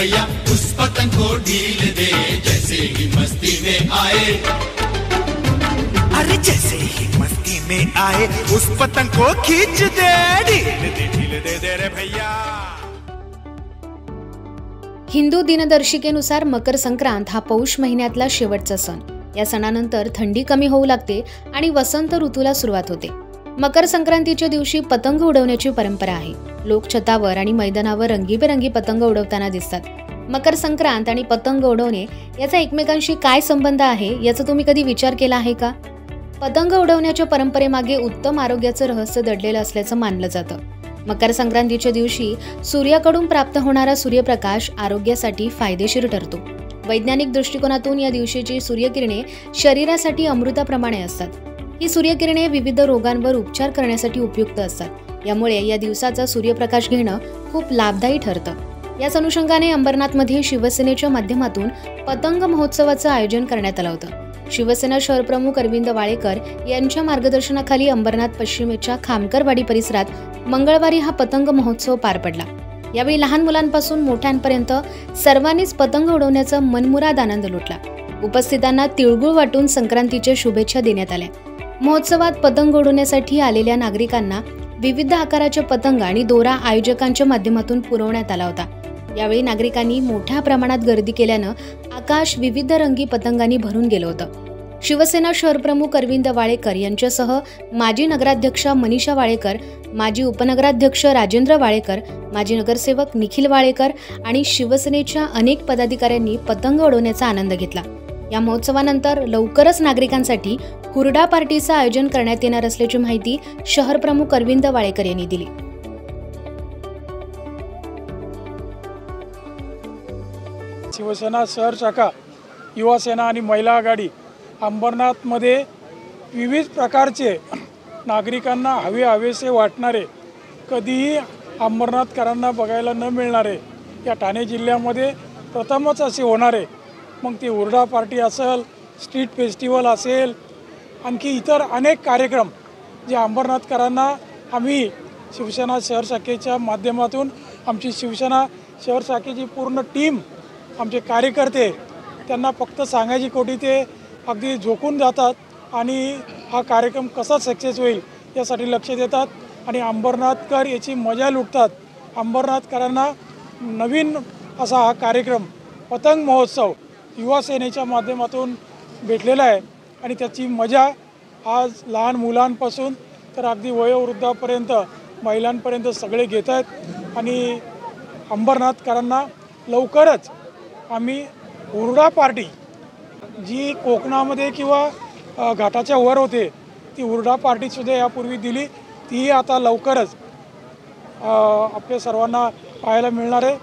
भैया उस पतंग को ढील दे, जैसे ही मस्ती में आए। अरे जैसे ही मस्ती में आए उस पतंग को खींच दे, ढील दे रे भैया। हिंदू दिनदर्शिकेनुसार मकर संक्रांत हा पौष महिन्यातला शेवटचा सण। या सणानंतर थंडी कमी होऊ लागते आणि वसंत ऋतूला सुरुवात होते। मकर संक्रांतीच्या दिवशी पतंग उडवण्याची परंपरा आहे। लोक छतावर आणि मैदानावर रंगीबेरंगी पतंग उडवताना दिसतात। मकर संक्रांत आणि पतंग उडवणे याचा एकमेकांशी काय संबंध आहे याचा तुम्ही कधी विचार केला आहे का? पतंग उडवण्याच्या परंपरेमागे उत्तम आरोग्याचं रहस्य दडलेलं असल्याचं मानलं जातं। मकर संक्रांतीच्या दिवशी सूर्याकडून प्राप्त होणारा सूर्यप्रकाश आरोग्यासाठी फायदेशीर ठरतो। वैज्ञानिक दृष्टिकोनातून या दिवशीची सूर्यकिरणे शरीरासाठी अमृताप्रमाणे असतात। ही सूर्यकिरणे विविध रोगांवर उपचार करण्यासाठी उपयुक्त असतात। यामुळे या दिवसाचा सूर्यप्रकाश घेणं खूप लाभदायी ठरतं। याच अनुषंगाने अंबरनाथमध्ये शिवसेनेच्या माध्यमातून पतंग महोत्सवाचं आयोजन करण्यात आलं होतं। शिवसेना शहर प्रमुख अरविंद वाळेकर यांच्या मार्गदर्शनाखाली अंबरनाथ पश्चिमेच्या खामकरवाडी परिसरात मंगळवारी हा पतंग महोत्सव पार पडला। यावेळी लहान मुलांपासून मोठ्यांपर्यंत सर्वांनीच पतंग उडवण्याचा मनमुराद आनंद लुटला। उपस्थितांना तिळगुळ वाटून संक्रांतीच्या शुभेच्छा देण्यात आल्या। महोत्सवात पतंग उडवण्यासाठी आलेल्या नागरिकांना विविध आकाराच्या पतंग आणि दोरा आयोजकांच्या माध्यमातून पुरवण्यात आला होता। यावेळी नागरिकांनी मोठ्या प्रमाणात गर्दी केल्यानं आकाश विविध रंगी पतंगांनी भरून गेलं होतं। शिवसेना शहर प्रमुख अरविंद वाळेकर यांच्यासह माजी नगराध्यक्षा मनीषा वाळेकर, माजी उपनगराध्यक्ष राजेंद्र वाळेकर, माजी नगरसेवक निखिल वाळेकर आणि शिवसेनेच्या अनेक पदाधिकाऱ्यांनी पतंग उडवण्याचा आनंद घेतला। या महोत्सवानंतर लवकरच नागरिकांसाठी हुरडा पार्टीचं आयोजन करण्यात येणार असल्याची माहिती शहर प्रमुख अरविंद वाळेकर यांनी दिली। शिवसेना शहर शाखा, युवा सेना आणि महिला आघाडी अंबरनाथमध्ये विविध प्रकारचे नागरिकांना हवेसे वाटणारे, कधीही अंबरनाथकरांना बघायला न मिळणारे, या ठाणे जिल्ह्यामध्ये प्रथमच असे होणारे, मग ती हुरडा पार्टी असेल, स्ट्रीट फेस्टिवल असेल, आणखी इतर अनेक कार्यक्रम जे अंबरनाथकरांना आम्ही शिवसेना शहर शाखेच्या माध्यमातून आमची शिवसेना शहर शाखेची पूर्ण टीम, आमचे कार्यकर्ते त्यांना फक्त सांगायची कोटी ते अगदी झोकून जातात आणि हा कार्यक्रम कसा सक्सेस होईल यासाठी लक्ष देतात आणि अंबरनाथकर याची मजा लुटतात। अंबरनाथकरांना नवीन असा हा कार्यक्रम पतंग महोत्सव युवा सेनेच्या माध्यमातून भेटलेला आहे आणि त्याची मजा आज लहान मुलांपासून तर अगदी वयोवृद्धापर्यंत, महिलांपर्यंत सगळे घेत आहेत आणि अंबरनाथकरांना लवकरच आम्ही हुरडा पार्टी जी कोकणामध्ये किंवा घाटाच्या वर होते ती हुरडा पार्टीसुद्धा यापूर्वी दिली, तीही आता लवकरच आपल्या सर्वांना पाहायला मिळणार आहे।